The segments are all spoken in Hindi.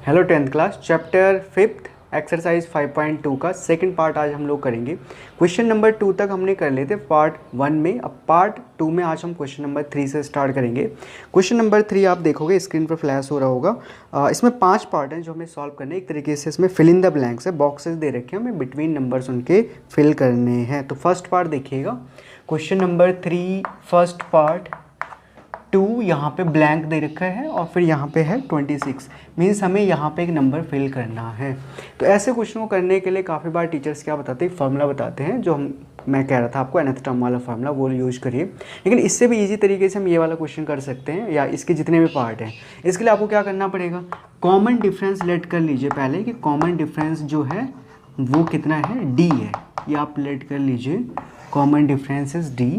Hello 10th class, chapter 5th exercise 5.2 का सेकंड पार्ट आज हम लोग करेंगे। क्वेश्चन नंबर 2 तक हमने कर लिए थे पार्ट 1 में। अब पार्ट 2 में आज हम क्वेश्चन नंबर 3 से स्टार्ट करेंगे। क्वेश्चन नंबर 3 आप देखोगे स्क्रीन पर फ्लैश हो रहा होगा। इसमें 5 पार्ट हैं जो हमें सॉल्व करने हैं। एक तरीके से इसमें फिल इन द ब्लैंक्स है, बॉक्सेस दे रखे हैं, हमें बिटवीन नंबर्स उनके फिल करने हैं। तो फर्स्ट पार्ट देखिएगा, क्वेश्चन नंबर 3 फर्स्ट पार्ट 2 यहाँ पे ब्लैंक दे रखा है और फिर यहाँ पे है 26, मीन्स हमें यहाँ पे एक नंबर फिल करना है। तो ऐसे क्वेश्चन को करने के लिए काफ़ी बार टीचर्स क्या बताते हैं, फार्मूला बताते हैं, जो मैं कह रहा था आपको nth टर्म वाला फार्मूला, वो यूज़ करिए। लेकिन इससे भी इजी तरीके से हम ये वाला क्वेश्चन कर सकते हैं, या इसके जितने भी पार्ट हैं। इसके लिए आपको क्या करना पड़ेगा, कॉमन डिफरेंस लेट कर लीजिए पहले कि कॉमन डिफरेंस जो है वो कितना है, डी है। ये आप लेट कर लीजिए, कॉमन डिफरेंस इज डी।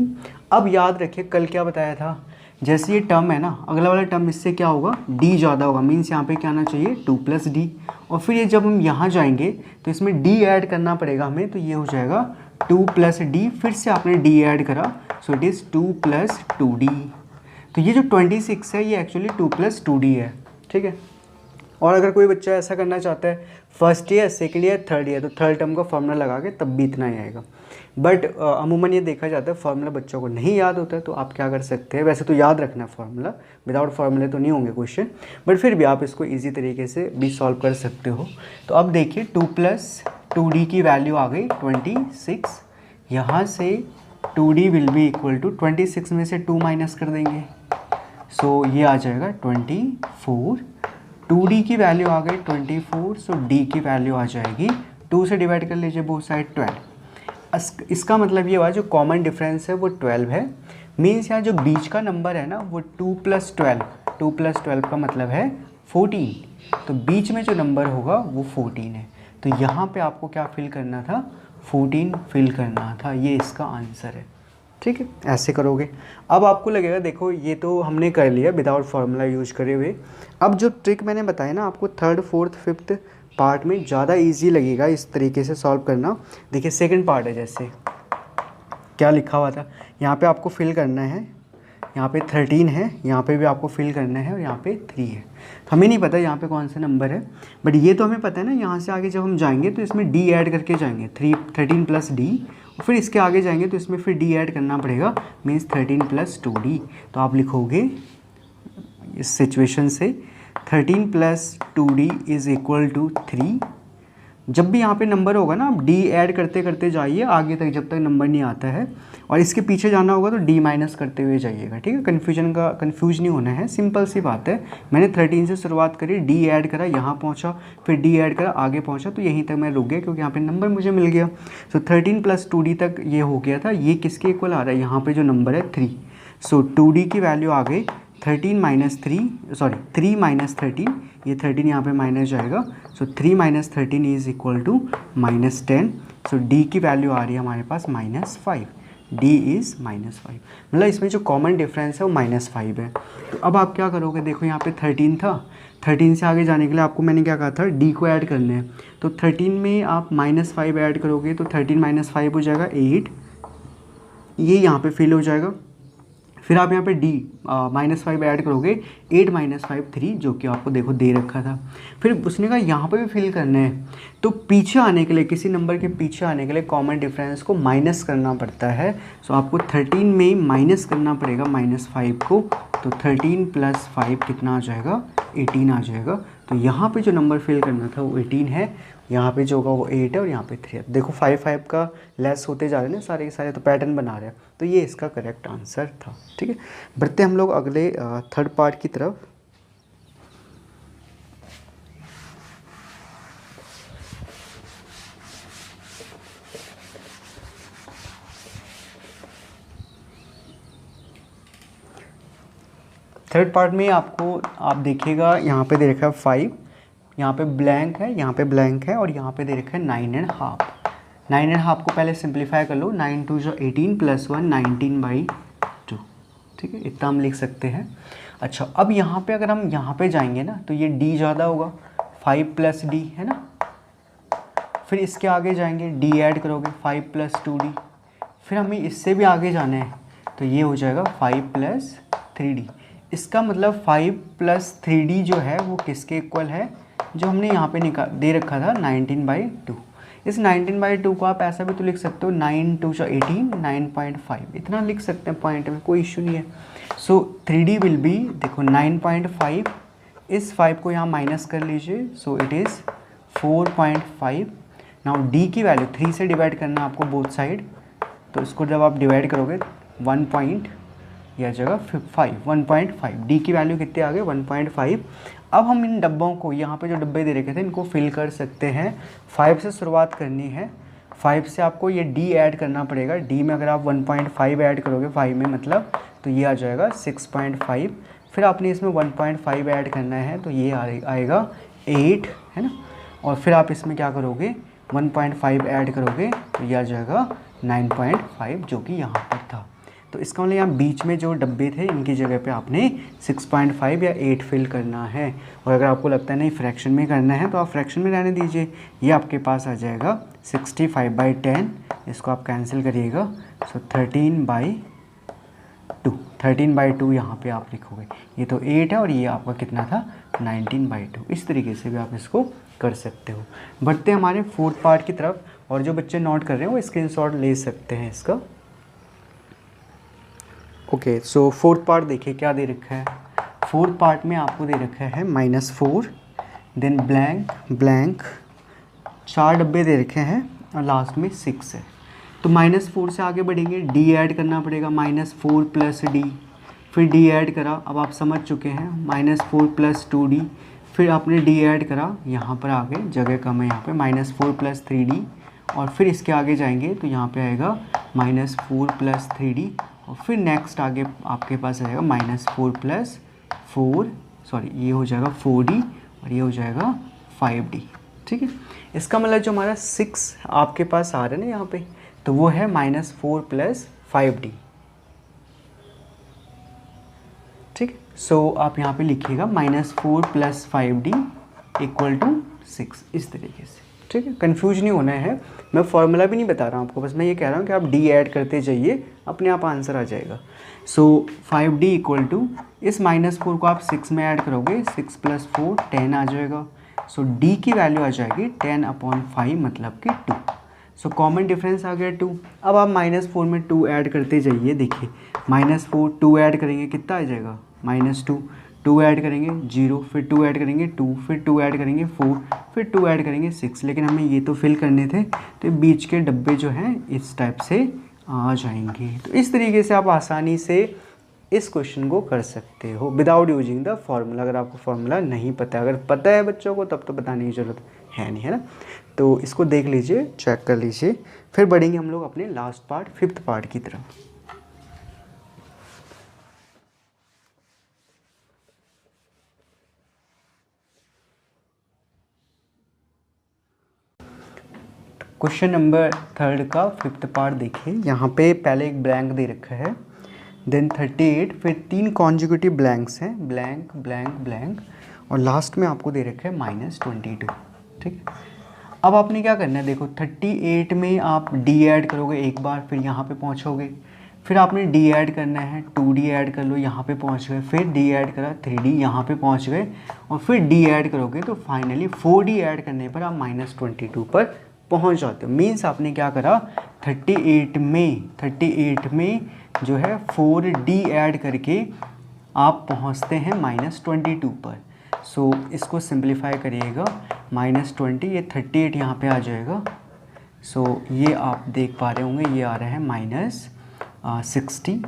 अब याद रखिए कल क्या बताया था, जैसे ये टर्म है ना, अगला वाला टर्म इससे क्या होगा, d ज़्यादा होगा, मीन्स यहाँ पे क्या आना चाहिए 2 + d। और फिर ये जब हम यहाँ जाएंगे तो इसमें d ऐड करना पड़ेगा हमें, तो ये हो जाएगा 2 + d। फिर से आपने d ऐड करा, सो इट इज़ 2 + 2d। तो ये जो 26 है ये एक्चुअली 2 + 2d है, ठीक है। और अगर कोई बच्चा ऐसा करना चाहता है first year, second year, third year, तो थर्ड टर्म का फार्मूला लगा के तब भी इतना ही आएगा। बट अमूमन ये देखा जाता है फार्मूला बच्चों को नहीं याद होता है, तो आप क्या कर सकते हैं, वैसे तो याद रखना है फार्मूला, विदाउट फार्मूले तो नहीं होंगे क्वेश्चन, बट फिर भी आप इसको इजी तरीके से भी सॉल्व कर सकते हो। तो अब देखिए 2 + 2d की वैल्यू आ गई 26। यहाँ से 2d will be equal to 26 में से 2 माइनस कर देंगे, सो ये आ जाएगा 24। 2d की वैल्यू आ गई 24, सो d की वैल्यू आ जाएगी 2 से डिवाइड कर लीजिए बोथ साइड 12। इसका मतलब ये हुआ जो कॉमन डिफरेंस है वो 12 है, मीन्स यहाँ जो बीच का नंबर है ना वो 2 + 12, 2 + 12 का मतलब है 14। तो बीच में जो नंबर होगा वो 14 है। तो यहाँ पे आपको क्या फिल करना था, 14 फिल करना था, ये इसका आंसर है, ठीक है। ऐसे करोगे। अब आपको लगेगा देखो ये तो हमने कर लिया विदाउट फार्मूला यूज करे हुए। अब जो ट्रिक मैंने बताया ना आपको, थर्ड फोर्थ फिफ्थ पार्ट में ज़्यादा इजी लगेगा इस तरीके से सॉल्व करना। देखिए सेकंड पार्ट है, जैसे क्या लिखा हुआ था, यहाँ पे आपको फिल करना है, यहाँ पे 13 है, यहाँ पे भी आपको फिल करना है, और यहाँ पे 3 है। तो हमें नहीं पता यहाँ पे कौन सा नंबर है, बट ये तो हमें पता है ना, यहाँ से आगे जब हम जाएंगे तो इसमें d ऐड करके जाएंगे, 13 + d। फिर इसके आगे जाएंगे तो इसमें फिर d ऐड करना पड़ेगा, मीन्स 13 + 2d। तो आप लिखोगे इस सिचुएशन से 13 + 2d इज़ इक्वल टू 3। जब भी यहाँ पे नंबर होगा ना, आप d ऐड करते करते जाइए आगे तक जब तक नंबर नहीं आता है, और इसके पीछे जाना होगा तो d माइनस करते हुए जाइएगा, ठीक है। कंफ्यूज नहीं होना है, सिंपल सी बात है। मैंने 13 से शुरुआत करी, d ऐड करा, यहाँ पहुँचा, फिर d ऐड करा, आगे पहुँचा, तो यहीं तक मैं रुक गया क्योंकि यहाँ पे नंबर मुझे मिल गया। सो 13 + 2d तक ये हो गया था। ये किसके इक्वल आ रहा है, यहाँ पर जो नंबर है 3। सो 2d की वैल्यू आ गई 13 - 3, सॉरी 3 - 13, ये 13 यहाँ पे माइनस जाएगा, so 3 - 13 is equal to -10। So d की वैल्यू आ रही है हमारे पास -5, d इज़ -5, मतलब इसमें जो कॉमन डिफरेंस है वो -5 है। तो अब आप क्या करोगे, देखो यहाँ पे 13 था, 13 से आगे जाने के लिए आपको मैंने क्या कहा था, d को ऐड करना है। तो 13 में आप -5 ऐड करोगे तो 13 - 5 हो जाएगा 8, ये यहाँ पे फिल हो जाएगा। फिर आप यहाँ पे d -5 ऐड करोगे, 8 - 5 3, जो कि आपको देखो दे रखा था। फिर उसने कहा यहाँ पे भी फिल करना है, तो पीछे आने के लिए, किसी नंबर के पीछे आने के लिए कॉमन डिफरेंस को माइनस करना पड़ता है। सो आपको 13 में माइनस करना पड़ेगा -5 को, तो 13 + 5 कितना आ जाएगा, 18 आ जाएगा। तो यहाँ पे जो नंबर फिल करना था वो 18 है, यहाँ पे जो होगा वो 8 है, और यहाँ पे 3 है। देखो 5 का लेस होते जा रहे हैं ना सारे के सारे, तो पैटर्न बना रहे हैं, तो ये इसका करेक्ट आंसर था, ठीक है। बढ़ते हम लोग अगले थर्ड पार्ट की तरफ। थर्ड पार्ट में आपको, आप देखिएगा यहाँ पे दे रखा है 5, यहाँ पे ब्लैंक है, यहाँ पे ब्लैंक है, और यहाँ पे दे रखा है 9.5। 9.5 को पहले सिंप्लीफाई कर लो, 9 × 2 = 18 + 1 19/2, ठीक है, इतना हम लिख सकते हैं। अच्छा, अब यहाँ पे अगर हम यहाँ पे जाएंगे ना तो ये d ज़्यादा होगा, 5 + d है ना। फिर इसके आगे जाएंगे, d ऐड करोगे 5 + 2d। फिर हमें इससे भी आगे जाना है, तो ये हो जाएगा 5 + 3d। इसका मतलब 5 + 3d जो है वो किसके इक्वल है, जो हमने यहाँ पे दे रखा था 19/2। इस 19/2 को आप ऐसा भी तो लिख सकते हो 9 2 18 9.5, इतना लिख सकते हैं पॉइंट में, कोई इशू नहीं है। सो 3D विल बी, देखो 9.5, इस 5 को यहाँ माइनस कर लीजिए, सो इट इज़ 4.5। नाउ डी की वैल्यू 3 से डिवाइड करना आपको बोथ साइड, तो इसको जब आप डिवाइड करोगे 1 पॉइंट यह जगह 5, 1.5, डी की वैल्यू कितने आ गए 1.5। अब हम इन डब्बों को, यहाँ पे जो डब्बे दे रखे थे, इनको फिल कर सकते हैं। 5 से शुरुआत करनी है, 5 से आपको ये डी ऐड करना पड़ेगा। डी में अगर आप 1.5 ऐड करोगे 5 में मतलब, तो ये आ जाएगा 6.5। फिर आपने इसमें 1.5 ऐड करना है, तो ये आएगा 8, है ना। और फिर आप इसमें क्या करोगे 1.5 ऐड करोगे, तो ये आ जाएगा 9.5, जो कि यहाँ पर था। तो इसका मतलब यहाँ बीच में जो डब्बे थे इनकी जगह पे आपने 6.5 या 8 फिल करना है। और अगर आपको लगता है नहीं फ्रैक्शन में करना है, तो आप फ्रैक्शन में रहने दीजिए। ये आपके पास आ जाएगा 65/10, इसको आप कैंसिल करिएगा, सो 13/2, 13/2 यहाँ पे आप लिखोगे। ये तो 8 है और ये आपका कितना था 19/2। इस तरीके से भी आप इसको कर सकते हो। बढ़ते हैं हमारे 4th पार्ट की तरफ, और जो बच्चे नोट कर रहे हैं वो स्क्रीनशॉट ले सकते हैं इसका। ओके, सो 4th पार्ट देखिए क्या दे रखा है। 4th पार्ट में आपको दे रखा है -4, देन ब्लैंक ब्लैंक, 4 डब्बे दे रखे हैं और लास्ट में 6 है। तो -4 से आगे बढ़ेंगे, डी ऐड करना पड़ेगा, -4 + डी, फिर डी ऐड करा, अब आप समझ चुके हैं, -4 + 2d, फिर आपने डी ऐड करा, यहाँ पर आगे जगह कम है, यहाँ पे -4 + 3d, और फिर इसके आगे जाएंगे तो यहाँ पे आएगा -4 + 3d, और फिर नेक्स्ट आगे आपके पास आएगा -4 + 4, सॉरी ये हो जाएगा 4d, और ये हो जाएगा 5d। ठीक है, इसका मतलब जो हमारा 6 आपके पास आ रहा है ना यहाँ पे, तो वो है -4 + 5d। ठीक, सो आप यहाँ पे लिखिएगा -4 + 5d = 6, इस तरीके से। ठीक है, कंफ्यूज नहीं होना है, मैं फॉर्मूला भी नहीं बता रहा हूँ आपको, बस मैं ये कह रहा हूँ कि आप डी ऐड करते जाइए, अपने आप आंसर आ जाएगा। सो 5d = इस -4 को आप 6 में ऐड करोगे, 6 + 4 10 आ जाएगा। सो d की वैल्यू आ जाएगी 10/5 मतलब कि 2। सो कॉमन डिफरेंस आ गया 2। अब आप -4 में 2 ऐड करते जाइए, देखिए -4 2 ऐड करेंगे कितना आ जाएगा -2, 2 ऐड करेंगे 0, फिर 2 ऐड करेंगे 2, फिर 2 ऐड करेंगे 4, फिर 2 ऐड करेंगे 6। लेकिन हमें ये तो फिल करने थे, तो बीच के डब्बे जो हैं इस टाइप से आ जाएंगे। तो इस तरीके से आप आसानी से इस क्वेश्चन को कर सकते हो विदाउट यूजिंग द फार्मूला। अगर आपको फार्मूला नहीं पता है, अगर पता है बच्चों को तब तो बताने की ज़रूरत है नहीं, है ना। तो इसको देख लीजिए, चेक कर लीजिए, फिर बढ़ेंगे हम लोग अपने लास्ट पार्ट 5th पार्ट की तरफ। क्वेश्चन नंबर 3 का 5th पार्ट देखिए। यहाँ पे पहले एक ब्लैंक दे रखा है, देन 38, फिर 3 कॉन्जिक्यूटिव ब्लैंक्स हैं, ब्लैंक ब्लैंक ब्लैंक, और लास्ट में आपको दे रखा है -22। ठीक है, अब आपने क्या करना है, देखो 38 में आप डी ऐड करोगे एक बार, फिर यहाँ पे पहुँचोगे, फिर आपने डी ऐड करना है, 2d ऐड कर लो, यहाँ पे पहुँच गए, फिर डी ऐड करा 3d, यहाँ पे पहुँच गए, और फिर डी ऐड करोगे तो फाइनली 4d ऐड करने पर आप -22 पर पहुंच जाते हो। मीन्स आपने क्या करा, 38 में जो है 4d ऐड करके आप पहुंचते हैं -22 पर। सो इसको सिंप्लीफाई करिएगा, -20, ये 38 यहाँ पे आ जाएगा। सो ये आप देख पा रहे होंगे, ये आ रहा है -60,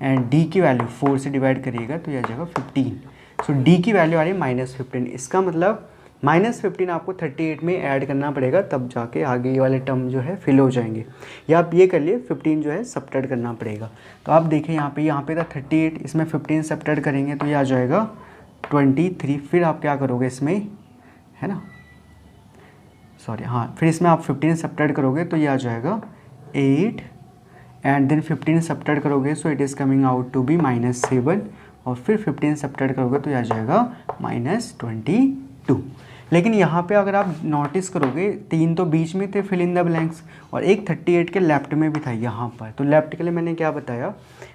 एंड d की वैल्यू 4 से डिवाइड करिएगा तो ये आ जाएगा 15। सो d की वैल्यू आ रही है -15। इसका मतलब -15 आपको 38 में ऐड करना पड़ेगा, तब जाके आगे ये वाले टर्म जो है फिल हो जाएंगे। या आप ये कर लिए 15 जो है सब्ट्रैक्ट करना पड़ेगा। तो आप देखिए यहाँ पे था 38, इसमें 15 सब्ट्रैक्ट करेंगे तो ये आ जाएगा 23। फिर आप क्या करोगे इसमें, है ना, सॉरी हाँ, फिर इसमें आप 15 सब्ट्रैक्ट करोगे तो ये आ जाएगा 8, एंड देन 15 सब्ट्रैक्ट करोगे, so it is coming out to be -7, और फिर 15 सब्ट्रैक्ट करोगे तो ये आ जाएगा -22। लेकिन यहाँ पे अगर आप नोटिस करोगे 3 तो बीच में थे फिल इन द ब्लैंक्स, और एक 38 के लेफ्ट में भी था यहाँ पर। तो लेफ्ट के लिए मैंने क्या बताया,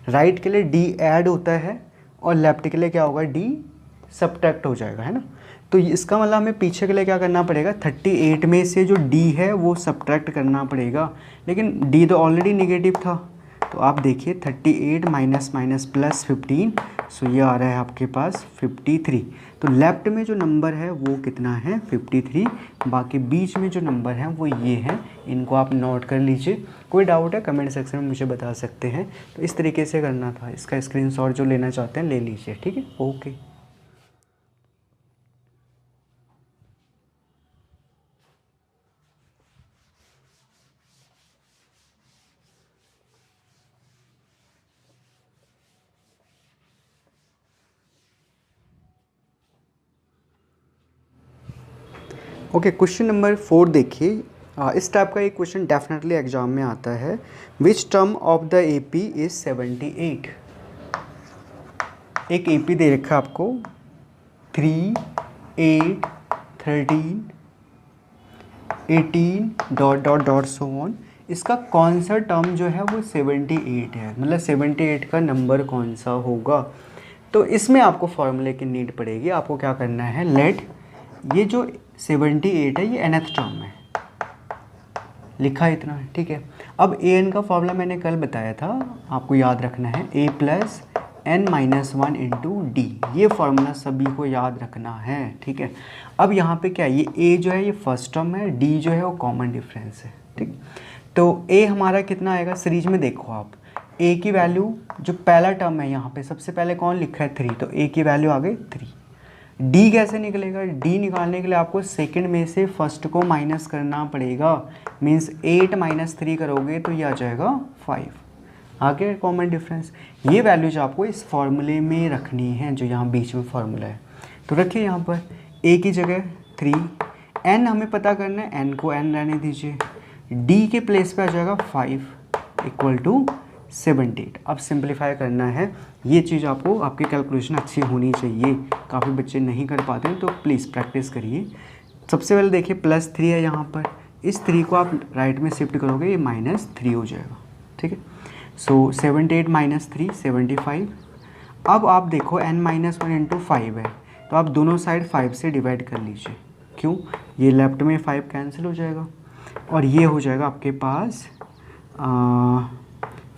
राइट के लिए डी ऐड होता है और लेफ्ट के लिए क्या होगा, डी सब्ट्रैक्ट हो जाएगा, है ना। तो इसका मतलब हमें पीछे के लिए क्या करना पड़ेगा, 38 में से जो डी है वो सब्ट्रैक्ट करना पड़ेगा, लेकिन डी तो ऑलरेडी नेगेटिव था। तो आप देखिए 38 माइनस माइनस प्लस 15, सो ये आ रहा है आपके पास 53। तो लेफ्ट में जो नंबर है वो कितना है, 53। बाकी बीच में जो नंबर है वो ये है, इनको आप नोट कर लीजिए। कोई डाउट है कमेंट सेक्शन में मुझे बता सकते हैं। तो इस तरीके से करना था, इसका स्क्रीनशॉट जो लेना चाहते हैं ले लीजिए, ठीक है, ओके। ओके, क्वेश्चन नंबर 4 देखिए। इस टाइप का एक क्वेश्चन डेफिनेटली एग्जाम में आता है। Which term of the AP is 78। एक एपी दे रखा है आपको 3, 8, 13, 18 dot dot dot so on. इसका कौन सा टर्म जो है वो 78 है, मतलब 78 का नंबर कौन सा होगा। तो इसमें आपको फॉर्मूले की नीड पड़ेगी। आपको क्या करना है, लेट ये जो 78 है ये nth टर्म है, लिखा इतना है, ठीक है। अब ए एन का फॉर्मूला मैंने कल बताया था, आपको याद रखना है a plus n minus 1 into D. ये फॉर्मूला सभी को याद रखना है, ठीक है। अब यहाँ पे क्या है, ये a जो है ये फर्स्ट टर्म है, d जो है वो कॉमन डिफरेंस है, ठीक। तो a हमारा कितना आएगा, सीरीज में देखो आप, a की वैल्यू जो पहला टर्म है यहाँ पे सबसे पहले कौन लिखा है 3, तो a की वैल्यू आ गई 3। डी कैसे निकलेगा, डी निकालने के लिए आपको सेकंड में से फर्स्ट को माइनस करना पड़ेगा। मींस 8 माइनस 3 करोगे तो ये आ जाएगा 5। आगे कॉमन डिफरेंस, ये वैल्यूज आपको इस फॉर्मूले में रखनी है जो यहाँ बीच में फॉर्मूला है। तो रखिए यहाँ पर ए की जगह 3, एन हमें पता करना है, एन को एन रहने दीजिए, डी के प्लेस पे आ जाएगा 5 इक्वल टू 78। अब सिंप्लीफाई करना है, ये चीज़ आपको, आपकी कैलकुलेशन अच्छी होनी चाहिए। काफ़ी बच्चे नहीं कर पाते हैं तो प्लीज़ प्रैक्टिस करिए। सबसे पहले देखिए +3 है यहाँ पर, इस 3 को आप राइट में शिफ्ट करोगे ये -3 हो जाएगा, ठीक है। सो 78 माइनस 3 75। अब आप देखो n-1 इंटू 5 है, तो आप दोनों साइड 5 से डिवाइड कर लीजिए। क्यों, ये लेफ्ट में 5 कैंसिल हो जाएगा और ये हो जाएगा आपके पास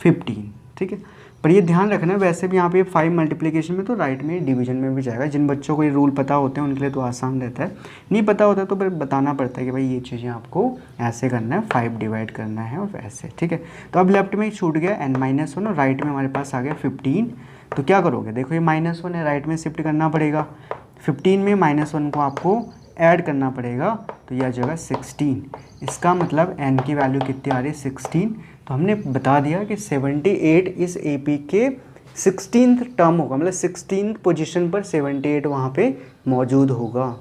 15, ठीक है। पर ये ध्यान रखना, वैसे भी यहाँ पे 5 मल्टीप्लिकेशन में तो राइट में डिवीजन में भी जाएगा। जिन बच्चों को ये रूल पता होते हैं उनके लिए तो आसान रहता है, नहीं पता होता तो फिर बताना पड़ता है कि भाई ये चीज़ें आपको ऐसे करना है, 5 डिवाइड करना है और वैसे, ठीक है। तो अब लेफ्ट में छूट गया n-1 और राइट में हमारे पास आ गया 15। तो क्या करोगे, देखो ये -1 है, राइट में शिफ्ट करना पड़ेगा, 15 में -1 को आपको ऐड करना पड़ेगा, तो यह आ जाएगा 16। इसका मतलब n की वैल्यू कितनी आ रही है 16। तो हमने बता दिया कि 78 इस AP के 16th टर्म होगा, मतलब 16th पोजीशन पर 78 वहाँ पे मौजूद होगा,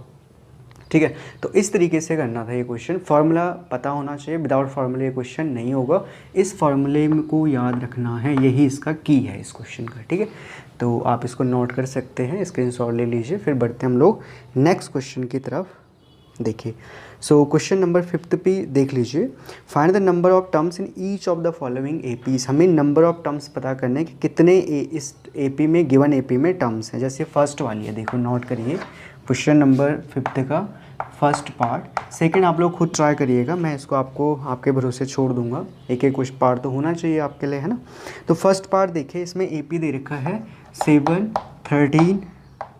ठीक है। तो इस तरीके से करना था ये क्वेश्चन। फार्मूला पता होना चाहिए, विदाउट फार्मूले ये क्वेश्चन नहीं होगा। इस फार्मूले को याद रखना है, यही इसका की है इस क्वेश्चन का, ठीक है। तो आप इसको नोट कर सकते हैं, स्क्रीनशॉट ले लीजिए। फिर बढ़ते हम लोग नेक्स्ट क्वेश्चन की तरफ। देखिए, सो क्वेश्चन नंबर 5 पे देख लीजिए। Find the number of terms in each of the following APs. हमें नंबर ऑफ टर्म्स पता करने हैं कि कितने इस एपी में, गिवन एपी में टर्म्स हैं। जैसे फर्स्ट वाली है, देखो नोट करिए, क्वेश्चन नंबर 5 का फर्स्ट पार्ट। सेकंड आप लोग खुद ट्राई करिएगा, मैं इसको आपको आपके भरोसे छोड़ दूंगा। एक एक कुछ पार्ट तो होना चाहिए आपके लिए, है ना। तो फर्स्ट पार्ट देखिए, इसमें एपी दे रखा है 7, 13,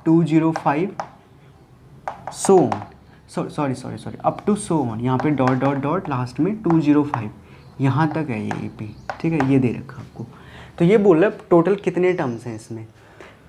205 so on, sorry up to so on. यहाँ पे डॉट डॉट डॉट लास्ट में 205, यहाँ तक है ये एपी, ठीक है। ये दे रखा आपको। तो ये बोल रहा है टोटल कितने टर्म्स हैं इसमें।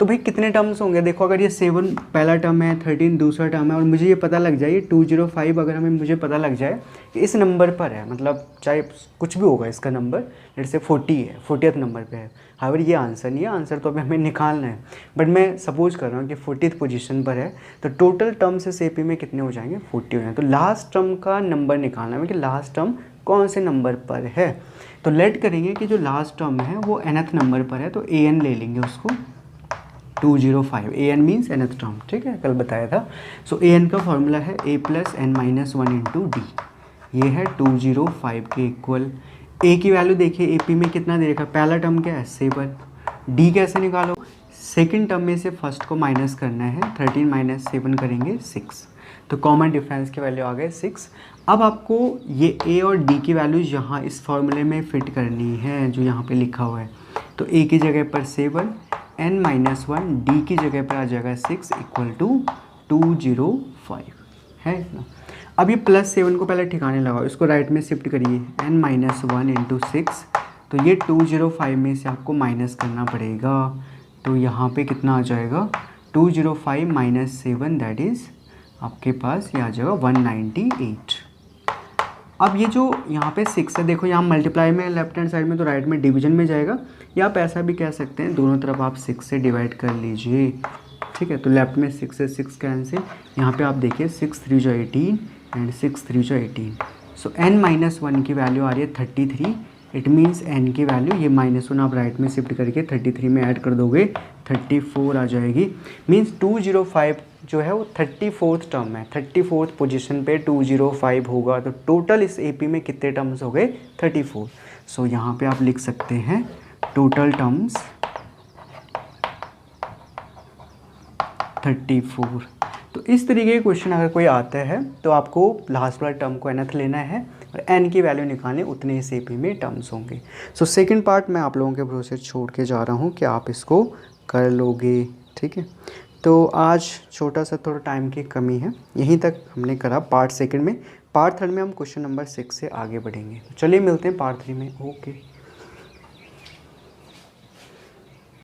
तो भाई कितने टर्म्स होंगे, देखो अगर ये 7 पहला टर्म है, 13 दूसरा टर्म है, और मुझे ये पता लग जाए ये 205 अगर हमें मुझे पता लग जाए कि इस नंबर पर है, मतलब चाहे कुछ भी होगा इसका नंबर, जैसे 40 है, 40th नंबर पे है। हालांकि ये आंसर नहीं है, आंसर तो अभी हमें निकालना है, बट मैं सपोज कर रहा हूँ कि 40th पोजीशन पर है। तो टोटल टर्म्स इस एपी में कितने हो जाएंगे, 40 हो जाएंगे। तो लास्ट टर्म का नंबर निकालना है कि लास्ट टर्म कौन से नंबर पर है। तो लेट करेंगे कि जो लास्ट टर्म है वो nth नंबर पर है, तो an ले लेंगे उसको 205। an मीन्स nth टर्म, ठीक है, कल बताया था। सो an का फॉर्मूला है a plus n-1 into D. ये है 205 के इक्वल। a की वैल्यू देखिए, AP में कितना दे रखा है, पहला टर्म क्या है 7, d कैसे निकालो सेकेंड टर्म में से फर्स्ट को माइनस करना है, 13 माइनस 7 करेंगे 6, तो कॉमन डिफरेंस की वैल्यू आ गए 6। अब आपको ये ए और डी की वैल्यू यहाँ इस फॉर्मूले में फिट करनी है जो यहाँ पे लिखा हुआ है। तो ए की जगह पर 7, n माइनस 1, डी की जगह पर आ जाएगा 6 इक्वल टू 205 है इतना। अब ये +7 को पहले ठिकाने लगाओ, इसको राइट में शिफ्ट करिए, n माइनस 1 इंटू 6, तो ये 205 में से आपको माइनस करना पड़ेगा। तो यहाँ पे कितना आ जाएगा 205 माइनस 7, दैट इज़ आपके पास ये आ जाएगा 198। अब ये जो यहाँ पे 6 है, देखो यहाँ मल्टीप्लाई में लेफ्ट हैंड साइड में, तो राइट में डिवीजन में जाएगा, या आप ऐसा भी कह सकते हैं दोनों तरफ आप 6 से डिवाइड कर लीजिए, ठीक है। तो लेफ्ट में 6 से 6 कैंसिल, यहाँ पे आप देखिए 6 3 जो 18 एंड 6 3 जो 18। सो n माइनस 1 की वैल्यू आ रही है 33। इट मीन्स n की वैल्यू, ये -1 आप राइट में शिफ्ट करके 33 में ऐड कर दोगे 34 आ जाएगी। मीन्स 205 जो है वो 34th टर्म है, 34th पोजीशन पे 205 होगा। तो टोटल इस एपी में कितने टर्म्स हो गए 34। सो यहाँ पे आप लिख सकते हैं टोटल टर्म्स 34। तो इस तरीके के क्वेश्चन अगर कोई आता है तो आपको लास्ट वाला टर्म को nth लेना है और n की वैल्यू निकालने, उतने इस एपी में टर्म्स होंगे। सो सेकंड पार्ट मैं आप लोगों के भरोसे छोड़ के जा रहा हूँ कि आप इसको कर लोगे, ठीक है। तो आज छोटा सा थोड़ा टाइम की कमी है, यहीं तक हमने करा पार्ट सेकंड में। पार्ट थर्ड में हम क्वेश्चन नंबर 6 से आगे बढ़ेंगे। चलिए मिलते हैं पार्ट 3 में। ओके।